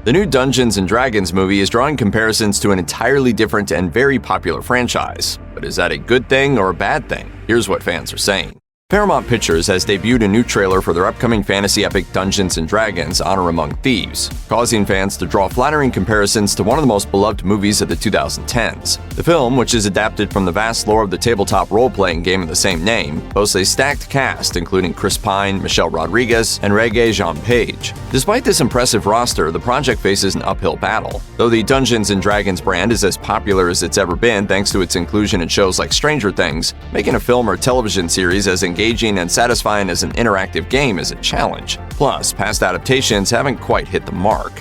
The new Dungeons & Dragons movie is drawing comparisons to an entirely different and very popular franchise. But is that a good thing or a bad thing? Here's what fans are saying. Paramount Pictures has debuted a new trailer for their upcoming fantasy epic Dungeons & Dragons: Honor Among Thieves, causing fans to draw flattering comparisons to one of the most beloved movies of the 2010s. The film, which is adapted from the vast lore of the tabletop role-playing game of the same name, boasts a stacked cast including Chris Pine, Michelle Rodriguez, and Regé-Jean Page. Despite this impressive roster, the project faces an uphill battle. Though the Dungeons & Dragons brand is as popular as it's ever been thanks to its inclusion in shows like Stranger Things, making a film or television series as engaging and satisfying as an interactive game is a challenge. Plus, past adaptations haven't quite hit the mark.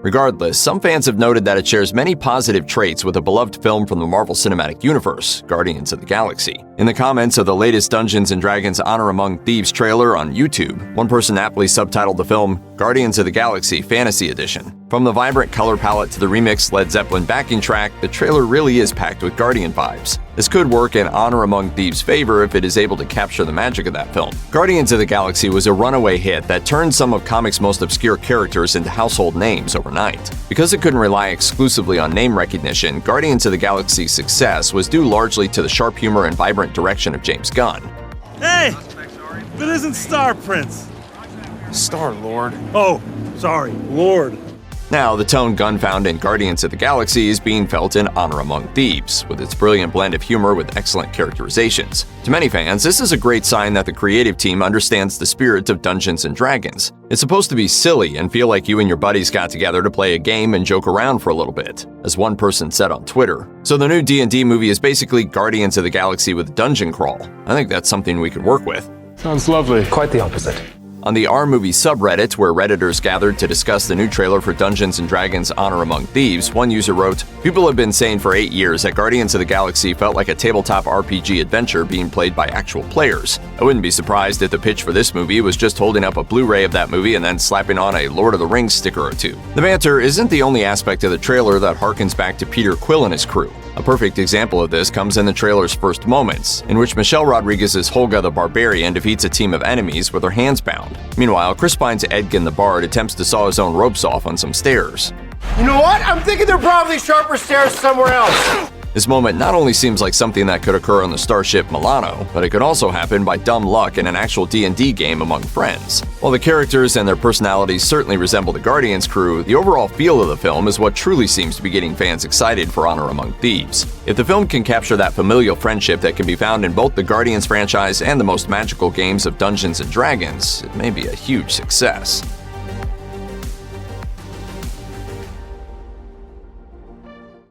Regardless, some fans have noted that it shares many positive traits with a beloved film from the Marvel Cinematic Universe, Guardians of the Galaxy. In the comments of the latest Dungeons & Dragons Honor Among Thieves trailer on YouTube, one person aptly subtitled the film Guardians of the Galaxy Fantasy Edition. From the vibrant color palette to the remixed Led Zeppelin backing track, the trailer really is packed with Guardian vibes. This could work in Honor Among Thieves' favor if it is able to capture the magic of that film. Guardians of the Galaxy was a runaway hit that turned some of comics' most obscure characters into household names overnight. Because it couldn't rely exclusively on name recognition, Guardians of the Galaxy's success was due largely to the sharp humor and vibrant direction of James Gunn. Hey! That isn't Star Prince! Star-Lord. Oh, sorry, Lord. Now, the tone Gunn found in Guardians of the Galaxy is being felt in Honor Among Thieves, with its brilliant blend of humor with excellent characterizations. To many fans, this is a great sign that the creative team understands the spirit of Dungeons & Dragons. It's supposed to be silly and feel like you and your buddies got together to play a game and joke around for a little bit, as one person said on Twitter. So the new D&D movie is basically Guardians of the Galaxy with dungeon crawl. I think that's something we could work with. Sounds lovely. Quite the opposite. On the R-Movie subreddit, where Redditors gathered to discuss the new trailer for Dungeons & Dragons Honor Among Thieves, one user wrote, "People have been saying for 8 years that Guardians of the Galaxy felt like a tabletop RPG adventure being played by actual players. I wouldn't be surprised if the pitch for this movie was just holding up a Blu-ray of that movie and then slapping on a Lord of the Rings sticker or two." The banter isn't the only aspect of the trailer that harkens back to Peter Quill and his crew. A perfect example of this comes in the trailer's first moments, in which Michelle Rodriguez's Holga the Barbarian defeats a team of enemies with her hands bound. Meanwhile, Chris Pine's Edgin the Bard attempts to saw his own ropes off on some stairs. You know what? I'm thinking they're probably sharper stairs somewhere else. This moment not only seems like something that could occur on the starship Milano, but it could also happen by dumb luck in an actual D&D game among friends. While the characters and their personalities certainly resemble the Guardians crew, the overall feel of the film is what truly seems to be getting fans excited for Honor Among Thieves. If the film can capture that familial friendship that can be found in both the Guardians franchise and the most magical games of Dungeons & Dragons, it may be a huge success.